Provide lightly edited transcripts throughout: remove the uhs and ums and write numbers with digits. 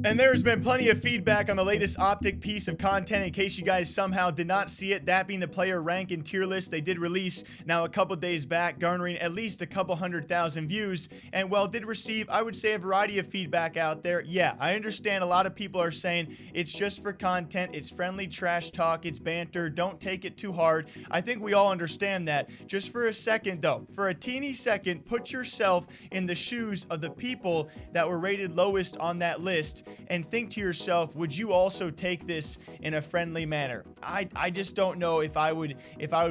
And there's been plenty of feedback on the latest OpTic piece of content. In case you guys somehow did not see it, that being the player rank and tier list they did release now a couple days back, garnering at least a couple 100,000 views. And while it did receive, I would say, a variety of feedback out there, yeah, I understand a lot of people are saying it's just for content, it's friendly trash talk, it's banter, don't take it too hard. I think we all understand that. Just for a second though, for a teeny second, put yourself in the shoes of the people that were rated lowest on that list and think to yourself, would you also take this in a friendly manner? I just don't know if I would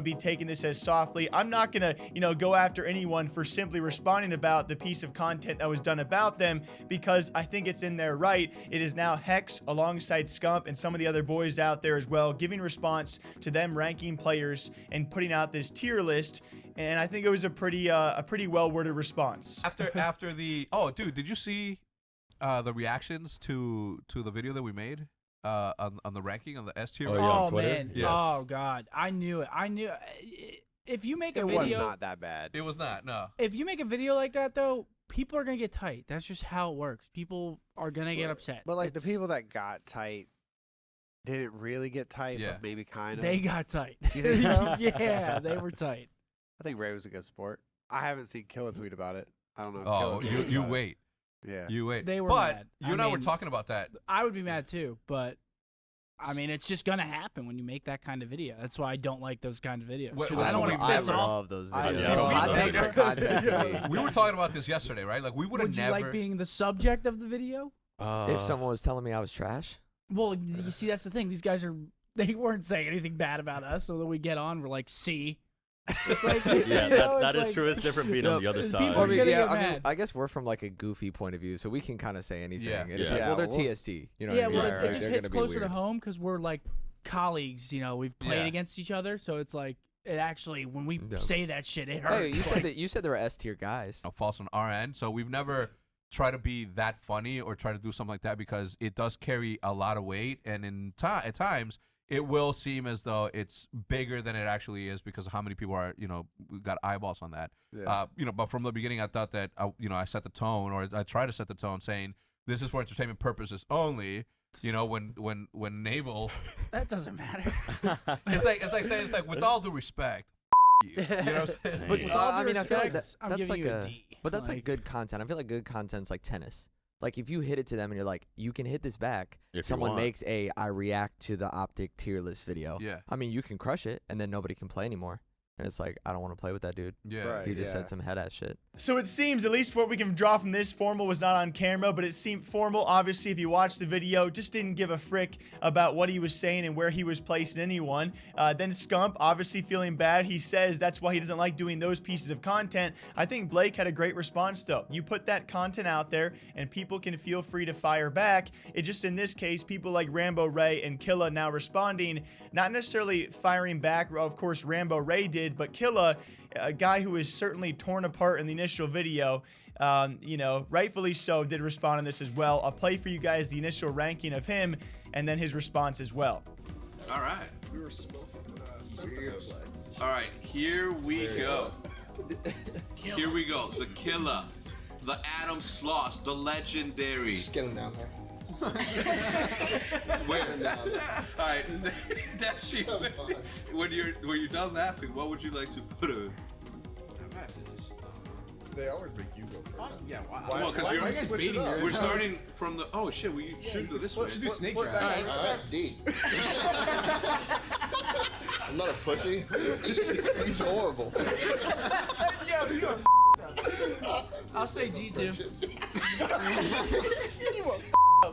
be taking this as softly. I'm not gonna, go after anyone for simply responding about the piece of content that was done about them, because I think it's in their right. It is now Hex alongside Scump and some of the other boys out there as well, giving response to them ranking players and putting out this tier list. And I think it was a pretty well worded response. After the dude, did you see the reactions to the video that we made on the ranking on the S tier? Oh man, yes. Oh god, I knew it. If you make a video, it was not that bad. It was not. No. If you make a video like that though, people are gonna get tight. That's just how it works. People are gonna get upset. But like the people that got tight, did it really get tight? Yeah. But maybe kind of. They got tight. You think so? Yeah, they were tight. I think Ray was a good sport. I haven't seen Killa tweet about it. I don't know. If Oh, Killa tweeted you about it. wait. Yeah. You wait. They were but mad. you and I were talking about that. I would be mad too, but I mean, it's just gonna happen when you make that kind of video. That's why I don't like those kind of videos, because I don't want to piss I off. love those I videos. love Content those. for content to me. We were talking about this yesterday, right? Like we would have Would you never. like being the subject of the video? If someone was telling me I was trash, Well, you see, that's the thing. These guys they weren't saying anything bad about us, so then we get on, we're like, see. It's like, Yeah, that is like, true. It's different being on the other people side. are I mean, gonna yeah, get I mean, mad. I guess we're from like a goofy point of view, so we can kind of say anything. Yeah. And it's Yeah. like, Yeah, well, they're we'll TST, you know yeah, what I mean? well, They're it just gonna hits be closer to weird. home because we're like colleagues. We've played Yeah. against each other, so it's like it actually when we Yeah. say that shit, it hurts. Hey, you said there were S tier guys. False on our end, so we've never tried to be that funny or try to do something like that, because it does carry a lot of weight, and at times it will seem as though it's bigger than it actually is because of how many people are, we got eyeballs on that. Yeah. But from the beginning, I thought that I set the tone, or I try to set the tone, saying this is for entertainment purposes only. When Naval, That doesn't matter. it's like with all due respect, you. You know what I'm saying? But With all I due mean, I feel like respect, I'm that's giving like you a D. but that's like good content. I feel like good content's like tennis. Like if you hit it to them and you're like, you can hit this back. If you Someone want. makes I react to the OpTic tier list video. Yeah. I mean, you can crush it and then nobody can play anymore. And it's like, I don't want to play with that dude. Yeah. Right. He just yeah. said some head ass shit. So it seems, at least what we can draw from this, Formal was not on camera, but it seemed Formal, obviously, if you watch the video, just didn't give a frick about what he was saying and where he was placing anyone. Then Scump, obviously feeling bad, he says that's why he doesn't like doing those pieces of content. I think Blake had a great response, though. You put that content out there, and people can feel free to fire back. It just, in this case, people like Rambo Ray and Killa now responding, not necessarily firing back. Of course, Rambo Ray did, but Killa, a guy who is certainly torn apart in the initial video, rightfully so, did respond on this as well. I'll play for you guys the initial ranking of him and then his response as well. All right. We were smoking All right. Here we go. Here we go. The Killer, the Adam Sloss, the legendary. Just get him down there. Wait. All right. Dashi, when you're done laughing, what would you like to put a? They always make you go first. Yeah, wow. Well, because why you're you guys baiting switch it up? me? We're starting from the. Oh shit, we should do this way. We should do snake Flip draft. back. All right, D. I'm not a pussy. He's horrible. Yeah, you are I'll say D too.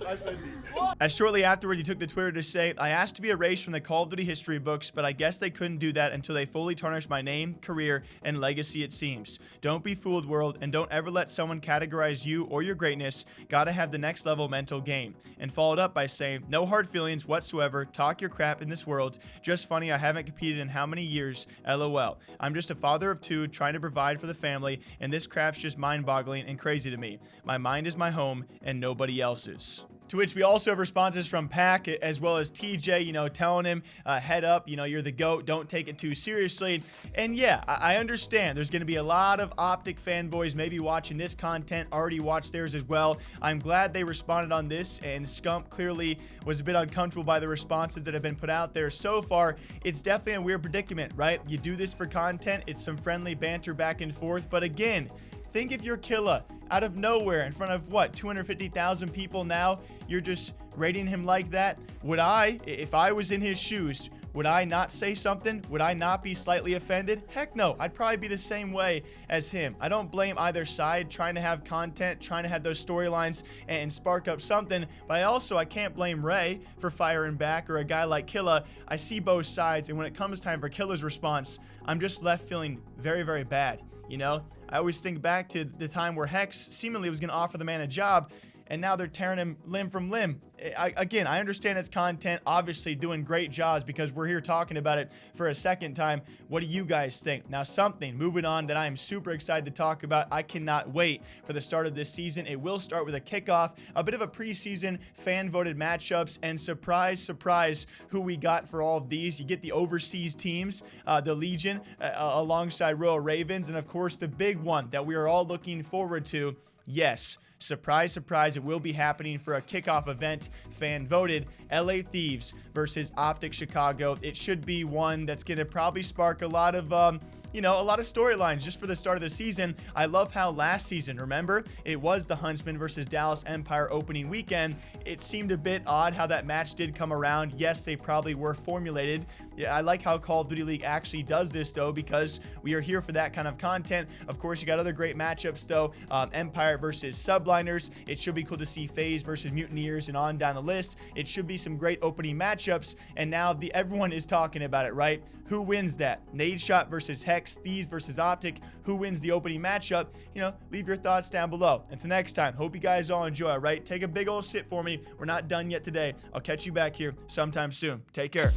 I said D. As shortly afterward, he took to Twitter to say, I asked to be erased from the Call of Duty history books, but I guess they couldn't do that until they fully tarnish my name, career, and legacy, it seems. Don't be fooled, world, and don't ever let someone categorize you or your greatness. Gotta have the next level mental game. And followed up by saying, no hard feelings whatsoever, talk your crap in this world. Just funny, I haven't competed in how many years, LOL. I'm just a father of two, trying to provide for the family, and this crap's just mind-boggling and crazy to me. My mind is my home, and nobody else's. Thieves. To which we also have responses from Pac as well as TJ, telling him, head up, you're the GOAT, don't take it too seriously. And yeah, I understand there's going to be a lot of OpTic fanboys maybe watching this content, already watched theirs as well. I'm glad they responded on this, and Scump clearly was a bit uncomfortable by the responses that have been put out there so far. It's definitely a weird predicament, right? You do this for content, it's some friendly banter back and forth, but again, think if you're Killa out of nowhere in front of 250,000 people now, you're just rating him like that. Would I, if I was in his shoes, would I not say something? Would I not be slightly offended? Heck no, I'd probably be the same way as him. I don't blame either side trying to have content, trying to have those storylines and spark up something, but I can't blame Ray for firing back or a guy like Killa. I see both sides, and when it comes time for Killa's response, I'm just left feeling very, very bad, I always think back to the time where Hex seemingly was going to offer the man a job, and now they're tearing him limb from limb. Again, I understand it's content, obviously doing great jobs because we're here talking about it for a second time. What do you guys think? Now, something moving on that I am super excited to talk about. I cannot wait for the start of this season. It will start with a kickoff, a bit of a preseason fan-voted matchups, and surprise, surprise, who we got for all of these. You get the overseas teams, the Legion, alongside Royal Ravens, and of course, the big one that we are all looking forward to. Yes, surprise, surprise, it will be happening for a kickoff event, fan-voted, LA Thieves versus OpTic Chicago. It should be one that's going to probably spark a lot of a lot of storylines just for the start of the season. I love how last season, remember, it was the Huntsman versus Dallas Empire opening weekend. It seemed a bit odd how that match did come around. Yes, they probably were formulated. Yeah, I like how Call of Duty League actually does this, though, because we are here for that kind of content. Of course, you got other great matchups, though. Empire versus Subliners. It should be cool to see FaZe versus Mutineers and on down the list. It should be some great opening matchups, and now everyone is talking about it, right? Who wins that? Nade Shot versus Hex, Thieves versus OpTic. Who wins the opening matchup? Leave your thoughts down below. Until next time, hope you guys all enjoy, all right? Take a big old sit for me. We're not done yet today. I'll catch you back here sometime soon. Take care.